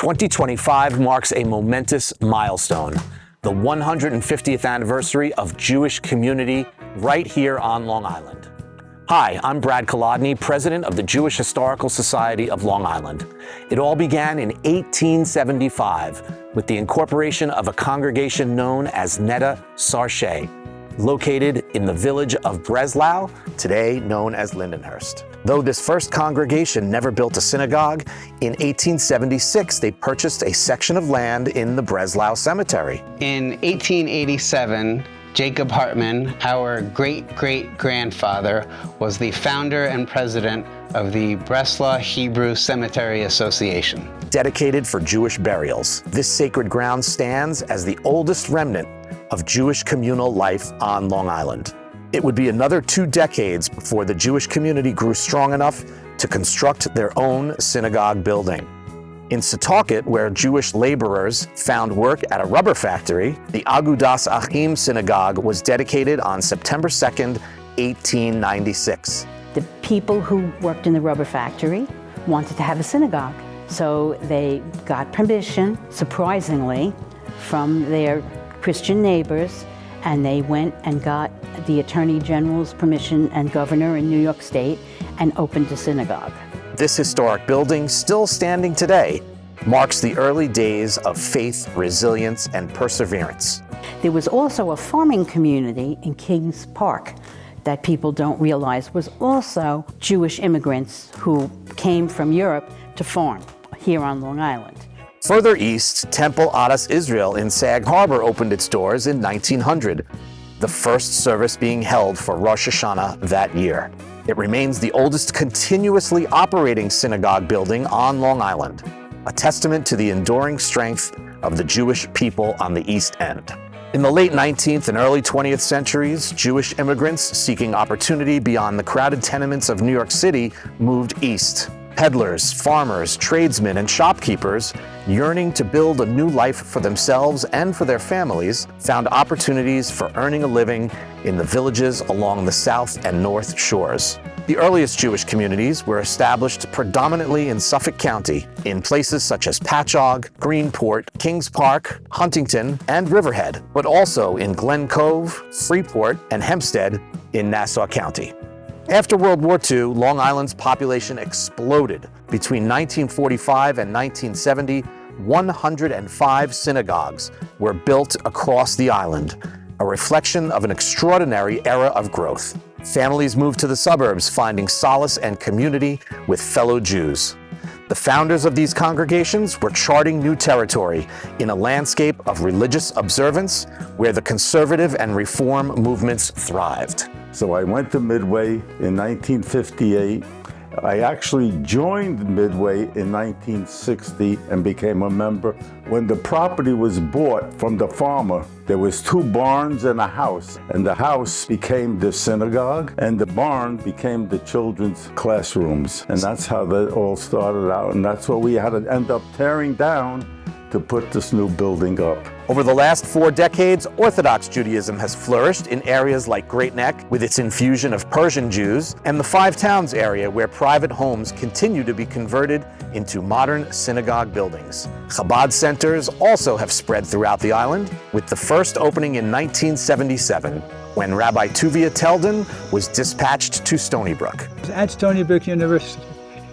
2025 marks a momentous milestone, the 150th anniversary of Jewish community right here on Long Island. Hi, I'm Brad Kolodny, president of the Jewish Historical Society of Long Island. It all began in 1875 with the incorporation of a congregation known as Netta Sarshay, located in the village of Breslau, today known as Lindenhurst. Though this first congregation never built a synagogue, in 1876 they purchased a section of land in the Breslau Cemetery. In 1887, Jacob Hartman, our great-great-grandfather, was the founder and president of the Breslau Hebrew Cemetery Association. Dedicated for Jewish burials, this sacred ground stands as the oldest remnant of Jewish communal life on Long Island. It would be another 2 decades before the Jewish community grew strong enough to construct their own synagogue building. In Setauket, where Jewish laborers found work at a rubber factory, the Agudas Achim Synagogue was dedicated on September 2nd, 1896. The people who worked in the rubber factory wanted to have a synagogue. So they got permission, surprisingly, from their Christian neighbors, and they went and got the Attorney General's permission and governor in New York State and opened a synagogue. This historic building, still standing today, marks the early days of faith, resilience, and perseverance. There was also a farming community in Kings Park that people don't realize was also Jewish immigrants who came from Europe to farm here on Long Island. Further east, Temple Adas Israel in Sag Harbor opened its doors in 1900, the first service being held for Rosh Hashanah that year. It remains the oldest continuously operating synagogue building on Long Island, a testament to the enduring strength of the Jewish people on the East End. In the late 19th and early 20th centuries, Jewish immigrants seeking opportunity beyond the crowded tenements of New York City moved east. Peddlers, farmers, tradesmen, and shopkeepers, yearning to build a new life for themselves and for their families, found opportunities for earning a living in the villages along the south and north shores. The earliest Jewish communities were established predominantly in Suffolk County, in places such as Patchogue, Greenport, Kings Park, Huntington, and Riverhead, but also in Glen Cove, Freeport, and Hempstead in Nassau County. After World War II, Long Island's population exploded. Between 1945 and 1970, 105 synagogues were built across the island, a reflection of an extraordinary era of growth. Families moved to the suburbs, finding solace and community with fellow Jews. The founders of these congregations were charting new territory in a landscape of religious observance where the conservative and reform movements thrived. So I went to Midway in 1958. I actually joined Midway in 1960 and became a member. When the property was bought from the farmer, there was 2 barns and a house, and the house became the synagogue, and the barn became the children's classrooms. And that's how that all started out, and that's what we had to end up tearing down to put this new building up. Over the last 4 decades, Orthodox Judaism has flourished in areas like Great Neck with its infusion of Persian Jews, and the Five Towns area where private homes continue to be converted into modern synagogue buildings. Chabad centers also have spread throughout the island, with the first opening in 1977, when Rabbi Tuvia Teldon was dispatched to Stony Brook. At Stony Brook University,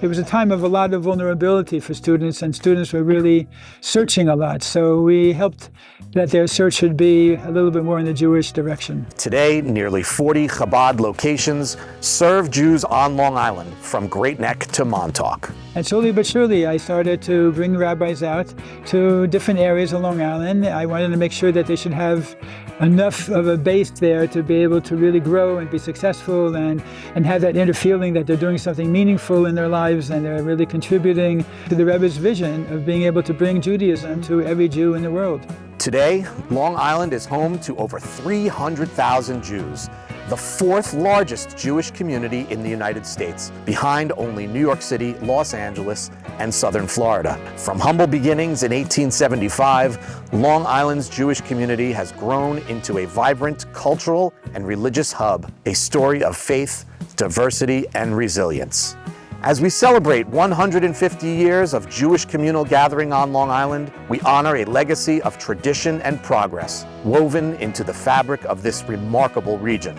it was a time of a lot of vulnerability for students, and students were really searching a lot. So we helped that their search should be a little bit more in the Jewish direction. Today, nearly 40 Chabad locations serve Jews on Long Island, from Great Neck to Montauk. And slowly but surely, I started to bring rabbis out to different areas of Long Island. I wanted to make sure that they should have enough of a base there to be able to really grow and be successful and have that inner feeling that they're doing something meaningful in their lives and they're really contributing to the Rebbe's vision of being able to bring Judaism to every Jew in the world. Today, Long Island is home to over 300,000 Jews, the 4th largest Jewish community in the United States, behind only New York City, Los Angeles, and southern Florida. From humble beginnings in 1875, Long Island's Jewish community has grown into a vibrant cultural and religious hub, a story of faith, diversity, and resilience. As we celebrate 150 years of Jewish communal gathering on Long Island, we honor a legacy of tradition and progress woven into the fabric of this remarkable region.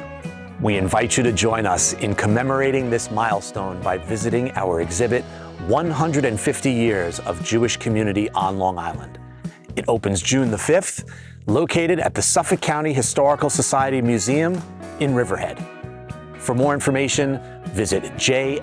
We invite you to join us in commemorating this milestone by visiting our exhibit, 150 Years of Jewish Community on Long Island. It opens June the 5th, located at the Suffolk County Historical Society Museum in Riverhead. For more information, visit jhsli.org.